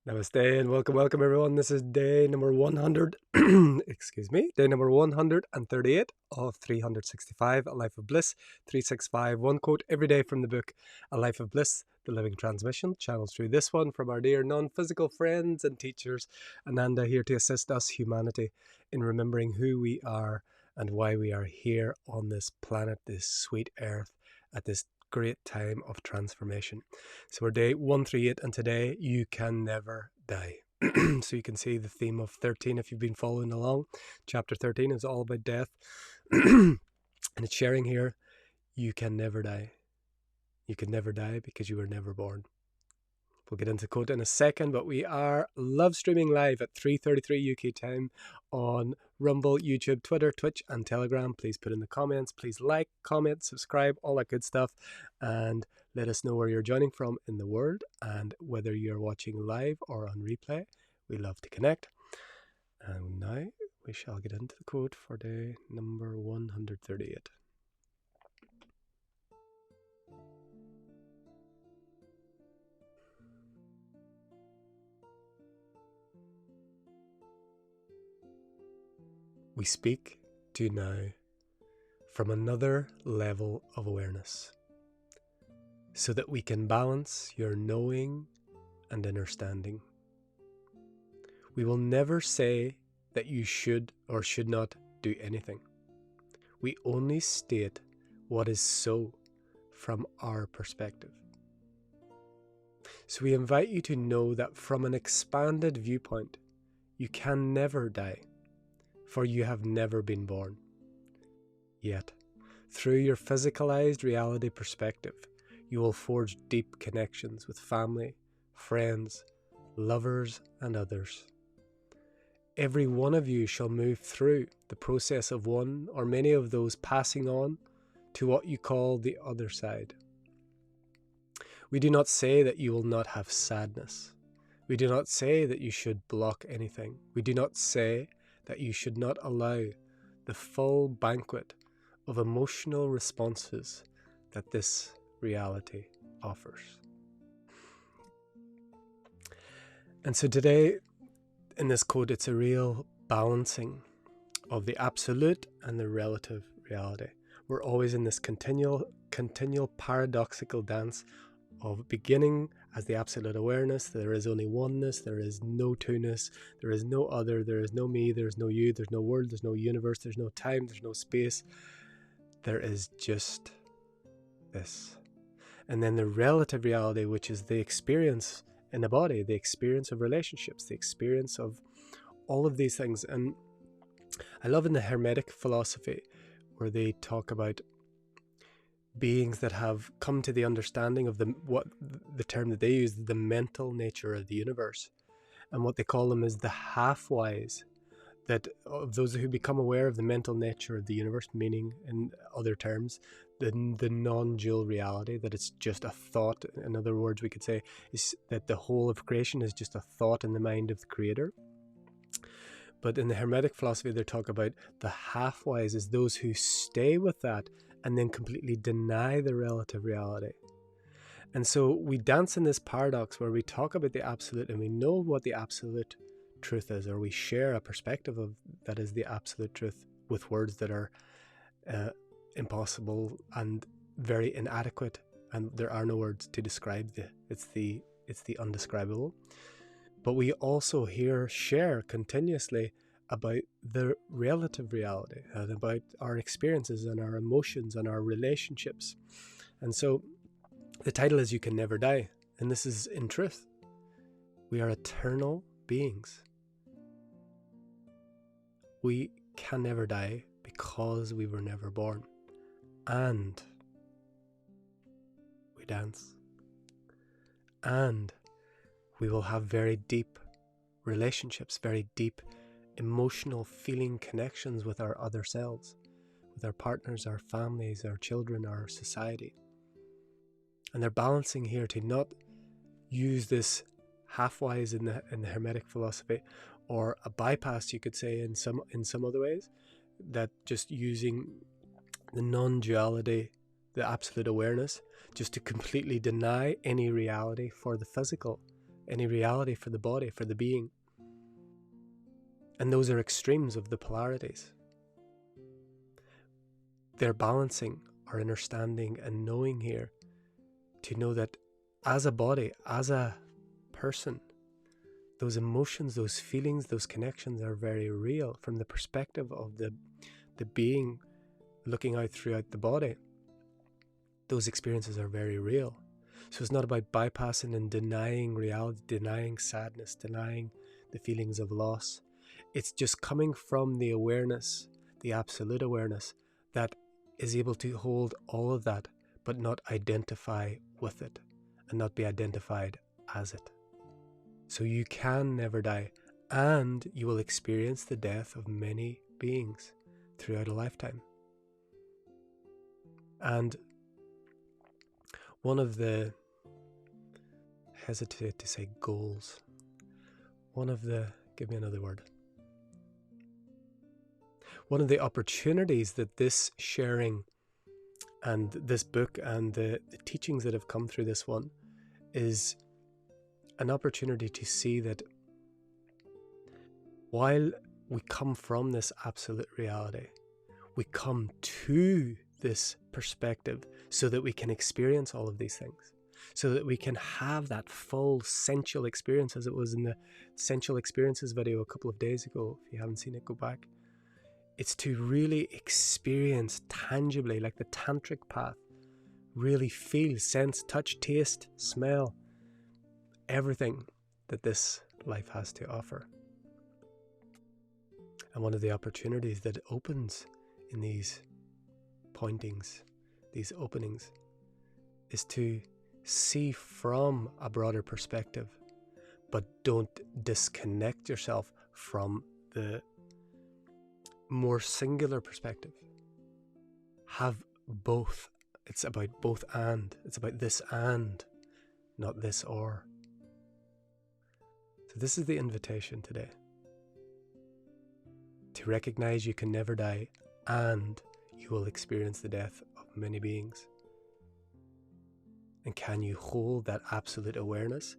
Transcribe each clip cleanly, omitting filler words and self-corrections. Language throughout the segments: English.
Namaste and welcome everyone. This is day number 100, day number 138 of 365, A Life of Bliss, 365, one quote every day from the book, A Life of Bliss, the living transmission, channels through this one from our dear non-physical friends and teachers, AnandA, here to assist us, humanity, in remembering who we are and why we are here on this planet, this sweet earth, at this great time of transformation. So we're day 138, and today you can never die. So you can see the theme of 13 if you've been following along. Chapter 13 is all about death. And it's sharing here, you can never die. You can never die because you were never born. We'll get into the quote in a second, but we are live streaming live at 3:33 UK time on Rumble, YouTube, Twitter, Twitch, and Telegram. Please put in the comments. Please like, comment, subscribe, all that good stuff. And let us know where you're joining from in the world and whether you're watching live or on replay. We love to connect. And now we shall get into the quote for day number 138. We speak to you now from another level of awareness so that we can balance your knowing and understanding. We will never say that you should or should not do anything. We only state what is so from our perspective. So we invite you to know that from an expanded viewpoint, you can never die, for you have never been born. Yet, through your physicalized reality perspective, you will forge deep connections with family, friends, lovers, and others. Every one of you shall move through the process of one or many of those passing on to what you call the other side. We do not say that you will not have sadness. We do not say that you should block anything. We do not say that you should not allow the full banquet of emotional responses that this reality offers. And so today, in this quote, it's a real balancing of the absolute and the relative reality. We're always in this continual paradoxical dance of beginning as the absolute awareness. There is only oneness, there is no two-ness, there is no other, there is no me, there is no you, there's no world, there's no universe, there's no time, there's no space. There is just this. And then the relative reality, which is the experience in the body, the experience of relationships, the experience of all of these things. And I love in the Hermetic philosophy where they talk about beings that have come to the understanding of the term that they use, the mental nature of the universe. And what they call them is the half-wise, that of those who become aware of the mental nature of the universe, meaning in other terms, the non-dual reality, that it's just a thought. In other words, we could say is that the whole of creation is just a thought in the mind of the creator. But in the Hermetic philosophy, they talk about the half-wise as those who stay with that and then completely deny the relative reality. And so we dance in this paradox where we talk about the absolute and we know what the absolute truth is, or we share a perspective of that is the absolute truth with words that are impossible and very inadequate, and there are no words to describe it's the undescribable. But we also share continuously about the relative reality and about our experiences and our emotions and our relationships. And so the title is You Can Never Die. And this is in truth. We are eternal beings. We can never die because we were never born. And we dance. And we will have very deep relationships, very deep emotional feeling connections with our other selves, with our partners, our families, our children, our society. And they're balancing here to not use this half-wise in the Hermetic philosophy, or a bypass, you could say, in some other ways, that just using the non-duality, the absolute awareness, just to completely deny any reality for the physical, any reality for the body, for the being. And those are extremes of the polarities. They're balancing our understanding and knowing here to know that as a body, as a person, those emotions, those feelings, those connections are very real from the perspective of the being looking out throughout the body. Those experiences are very real. So it's not about bypassing and denying reality, denying sadness, denying the feelings of loss. It's just coming from the awareness, the absolute awareness that is able to hold all of that, but not identify with it and not be identified as it. So you can never die, and you will experience the death of many beings throughout a lifetime. And one of the, hesitate to say goals, give me another word. One of the opportunities that this sharing and this book and the teachings that have come through this one is an opportunity to see that while we come from this absolute reality, we come to this perspective so that we can experience all of these things, so that we can have that full sensual experience, as it was in the sensual experiences video a couple of days ago. If you haven't seen it, go back. It's to really experience tangibly, like the tantric path, really feel, sense, touch, taste, smell, everything that this life has to offer. And one of the opportunities that opens in these pointings, these openings, is to see from a broader perspective, but don't disconnect yourself from the more singular perspective. Have both. It's about both and. It's about this and, not this or. So this is the invitation today. To recognize you can never die, and you will experience the death of many beings. And can you hold that absolute awareness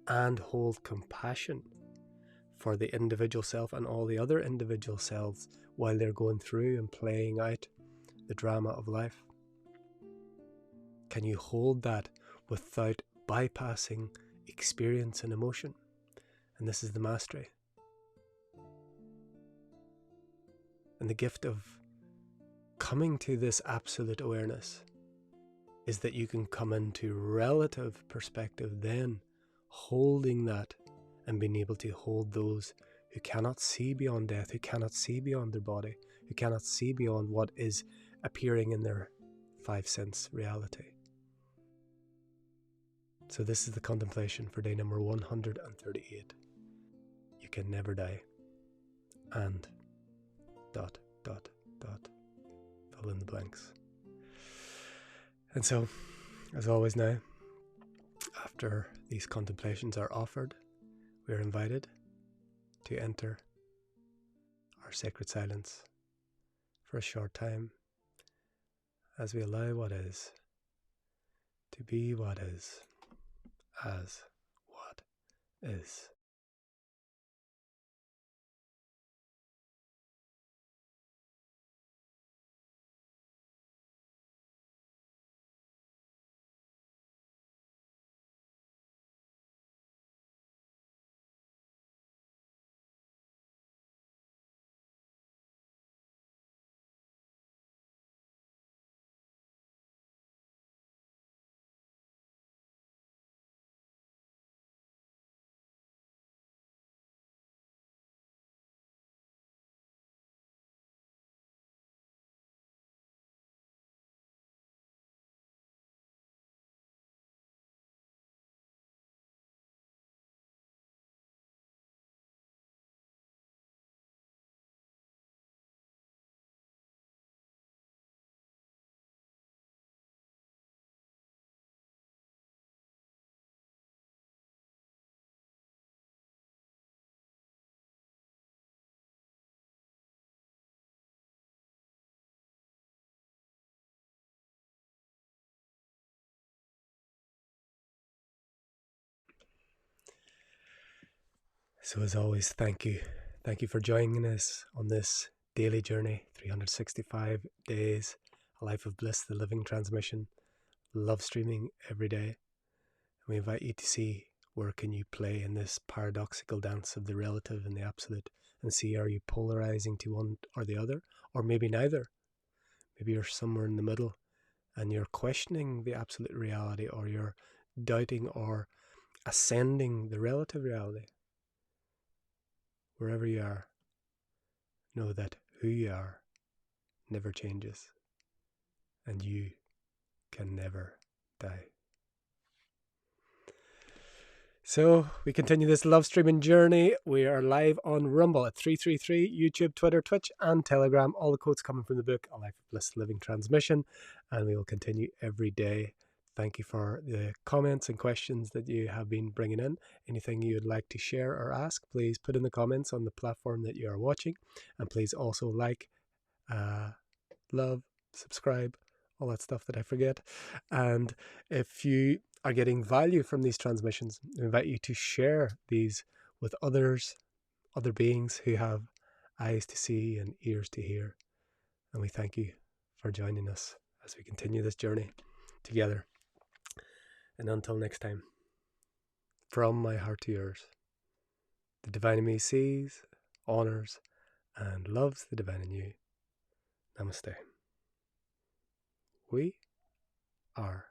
and hold compassion for the individual self and all the other individual selves while they're going through and playing out the drama of life? Can you hold that without bypassing experience and emotion? And this is the mastery. And the gift of coming to this absolute awareness is that you can come into relative perspective then, holding that and being able to hold those who cannot see beyond death, who cannot see beyond their body, who cannot see beyond what is appearing in their five sense reality. So this is the contemplation for day number 138. You can never die. And ... fill in the blanks. And so, as always now, after these contemplations are offered, we are invited to enter our sacred silence for a short time as we allow what is to be what is as what is. So as always, thank you. Thank you for joining us on this daily journey, 365 days, A Life of Bliss, the living transmission, love streaming every day. We invite you to see where can you play in this paradoxical dance of the relative and the absolute, and see, are you polarizing to one or the other, or maybe neither? Maybe you're somewhere in the middle and you're questioning the absolute reality, or you're doubting or ascending the relative reality. Wherever you are, know that who you are never changes, and you can never die. So we continue this love streaming journey. We are live on Rumble at 333, YouTube, Twitter, Twitch, and Telegram. All the quotes coming from the book A Life of Bliss, Living Transmission, and we will continue every day. Thank you for the comments and questions that you have been bringing in. Anything you would like to share or ask, please put in the comments on the platform that you are watching, and please also like, love, subscribe, all that stuff that I forget. And if you are getting value from these transmissions, I invite you to share these with others, other beings who have eyes to see and ears to hear. And we thank you for joining us as we continue this journey together. And until next time, from my heart to yours, the divine in me sees, honors, and loves the divine in you. Namaste. We are